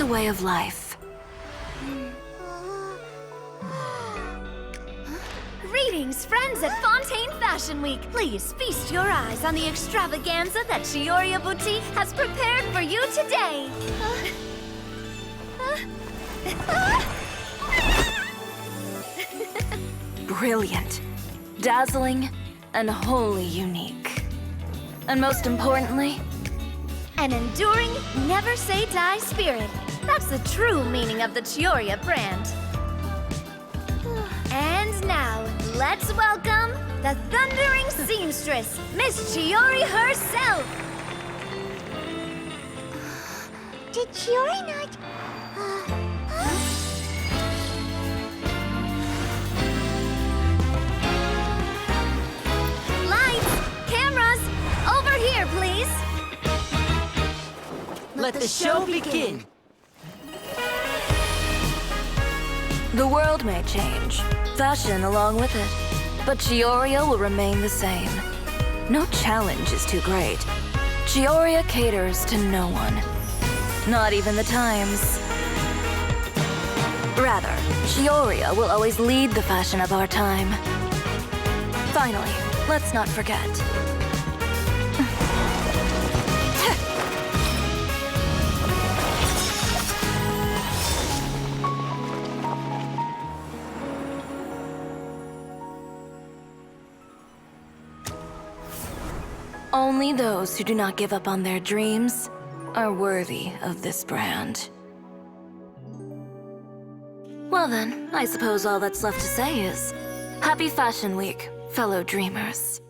a way of life. Greetings, friends at Fontaine Fashion Week. Please feast your eyes on the extravaganza that Chiyori Boutique has prepared for you today. Brilliant, dazzling, and wholly unique. And most importantly, An enduring, never-say-die spirit. That's the true meaning of the Chiyori brand. And now, let's welcome the thundering seamstress, Miss Chiyori herself. Did Chiyori not... Lights, cameras, over here, please. Let the show begin! the world may change, fashion along with it, but Chiyori will remain the same. No challenge is too great. Chiyori caters to no one. Not even the times. Rather, Chiyori will always lead the fashion of our time. Finally, let's not forget. Only those who do not give up on their dreams are worthy of this brand. Well then, I suppose all that's left to say is, Happy Fashion Week, fellow dreamers.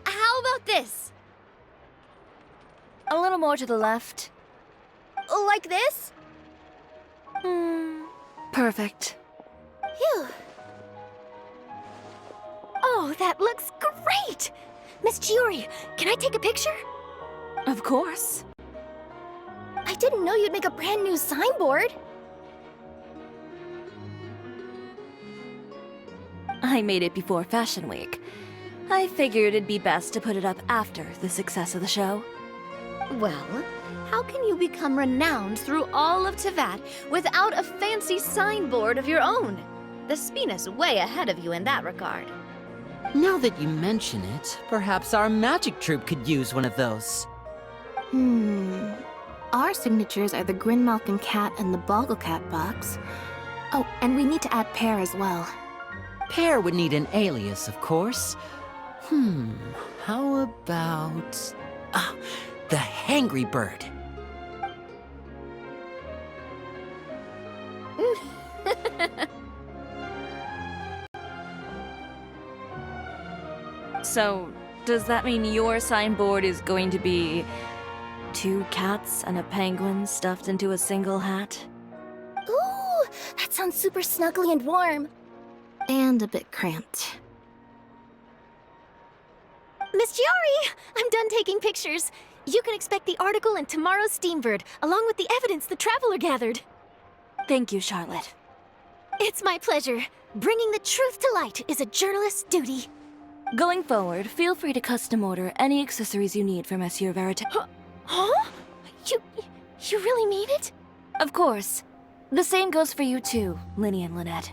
How about this? A little more to the left. Like this? Perfect. Phew. Oh, that looks great! Miss Chiyori, can I take a picture? Of course. I didn't know you'd make a brand new signboard. I made it before Fashion Week. I figured it'd be best to put it up after the success of the show. Well, how can you become renowned through all of Teyvat without a fancy signboard of your own? The Spina's way ahead of you in that regard. Now that you mention it, perhaps our magic troupe could use one of those. Our signatures are the Grin Malkin Cat and the Boggle Cat box. Oh, and we need to add Pear as well. Pear would need an alias, of course. How about... the Hangry Bird. So, does that mean your signboard is going to be 2 cats and a penguin stuffed into a single hat? Ooh, that sounds super snuggly and warm. And a bit cramped. Miss Chiyori, I'm done taking pictures. You can expect the article in tomorrow's Steambird, along with the evidence the Traveler gathered. Thank you, Charlotte. It's my pleasure. Bringing the truth to light is a journalist's duty. Going forward, feel free to custom order any accessories you need for Monsieur Verite. Huh? You really mean it? Of course. The same goes for you too, Linny and Lynette.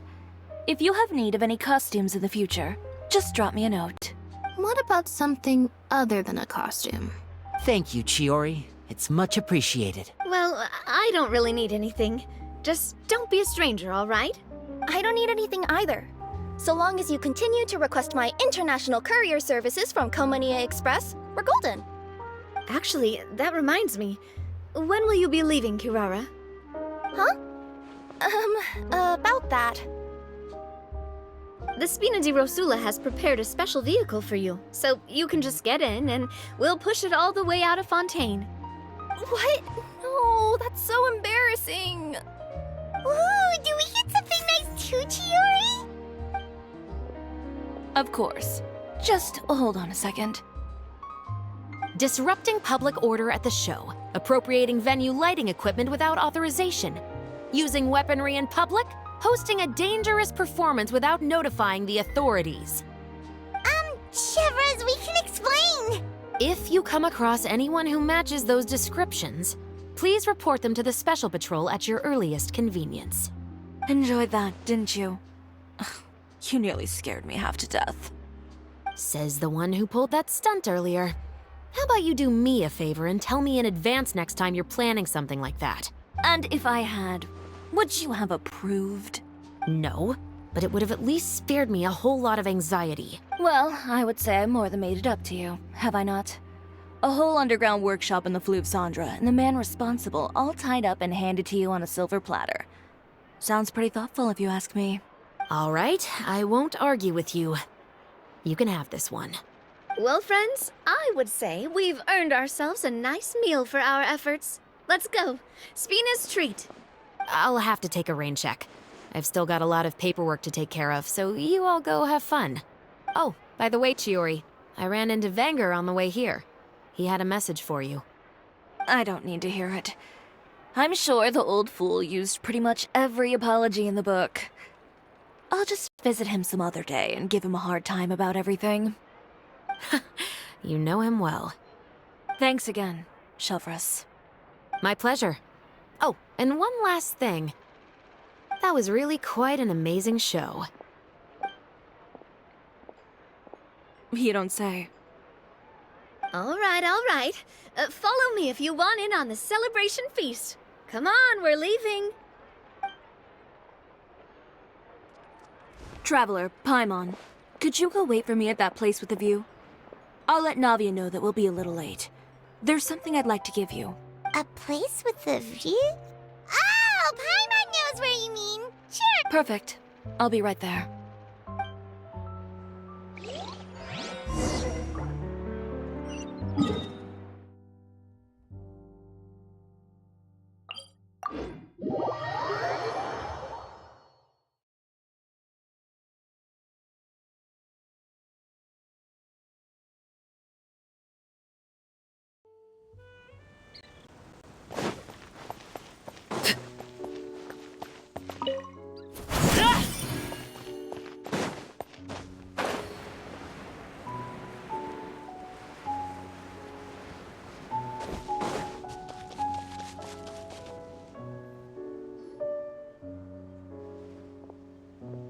If you have need of any costumes in the future, just drop me a note. What about something other than a costume? Thank you, Chiyori. It's much appreciated. Well, I don't really need anything. Just don't be a stranger, all right? I don't need anything either. So long as you continue to request my international courier services from Komania Express, we're golden. Actually, that reminds me. When will you be leaving, Kirara? Huh? About that. The Spina di Rosula has prepared a special vehicle for you, so you can just get in and we'll push it all the way out of Fontaine. What? No, that's so embarrassing. Ooh, do we get something nice too, Chiyori? Of course. Just hold on a second. Disrupting public order at the show, appropriating venue lighting equipment without authorization, using weaponry in public, hosting a dangerous performance without notifying the authorities. Chevras, we can explain. If you come across anyone who matches those descriptions, please report them to the Special Patrol at your earliest convenience. Enjoyed that, didn't you? Ugh, you nearly scared me half to death. Says the one who pulled that stunt earlier. How about you do me a favor and tell me in advance next time you're planning something like that? And if I had, would you have approved? No, but it would have at least spared me a whole lot of anxiety. Well, I would say I more than made it up to you, have I not? A whole underground workshop in the Fleuve Sandra, and the man responsible all tied up and handed to you on a silver platter. Sounds pretty thoughtful if you ask me. All right, I won't argue with you. You can have this one. Well, friends, I would say we've earned ourselves a nice meal for our efforts. Let's go. Spina's treat. I'll have to take a rain check. I've still got a lot of paperwork to take care of, so you all go have fun. Oh, by the way, Chiyori, I ran into Vanger on the way here. He had a message for you. I don't need to hear it. I'm sure the old fool used pretty much every apology in the book. I'll just visit him some other day and give him a hard time about everything. You know him well. Thanks again, Chevras. My pleasure. Oh, and one last thing. That was really quite an amazing show. You don't say. All right. Follow me if you want in on the celebration feast. Come on, we're leaving. Traveler, Paimon, could you go wait for me at that place with the view? I'll let Navia know that we'll be a little late. There's something I'd like to give you. A place with a view? Oh, Paimon knows where you mean. Sure. Perfect. I'll be right there.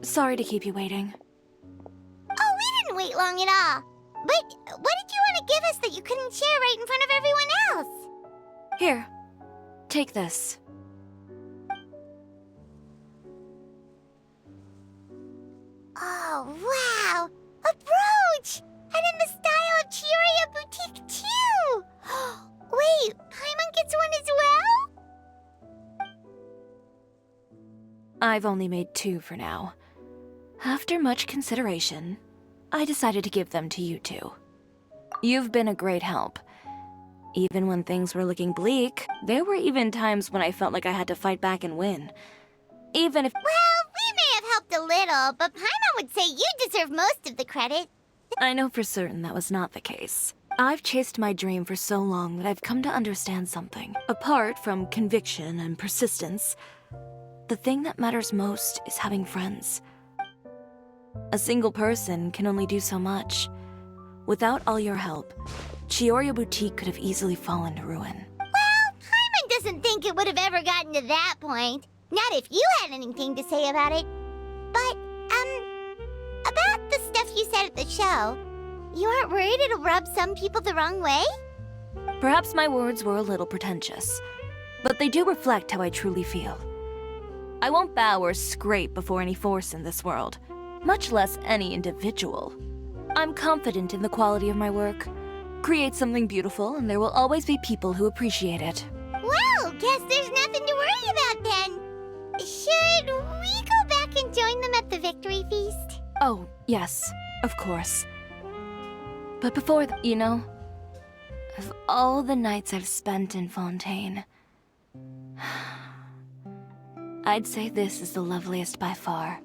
Sorry to keep you waiting. Oh, we didn't wait long at all. But what did you want to give us that you couldn't share right in front of everyone else? Here, take this. Oh, wow! A brooch! And in the style of Chiyori Boutique, too! Wait, Paimon gets one as well? I've only made 2 for now. After much consideration, I decided to give them to you two. You've been a great help. Even when things were looking bleak, there were even times when I felt like I had to fight back and win. Even if— Well, we may have helped a little, but Paimon would say you deserve most of the credit. I know for certain that was not the case. I've chased my dream for so long that I've come to understand something. Apart from conviction and persistence, the thing that matters most is having friends. A single person can only do so much. Without all your help, Chiyori Boutique could have easily fallen to ruin. Well, Paimon doesn't think it would have ever gotten to that point. Not if you had anything to say about it. But, about the stuff you said at the show, you aren't worried it'll rub some people the wrong way? Perhaps my words were a little pretentious, but they do reflect how I truly feel. I won't bow or scrape before any force in this world, much less any individual. I'm confident in the quality of my work. Create something beautiful, and there will always be people who appreciate it. Well, guess there's nothing to worry about then. Should we go back and join them at the victory feast? Oh, yes, of course. But before, you know, of all the nights I've spent in Fontaine, I'd say this is the loveliest by far.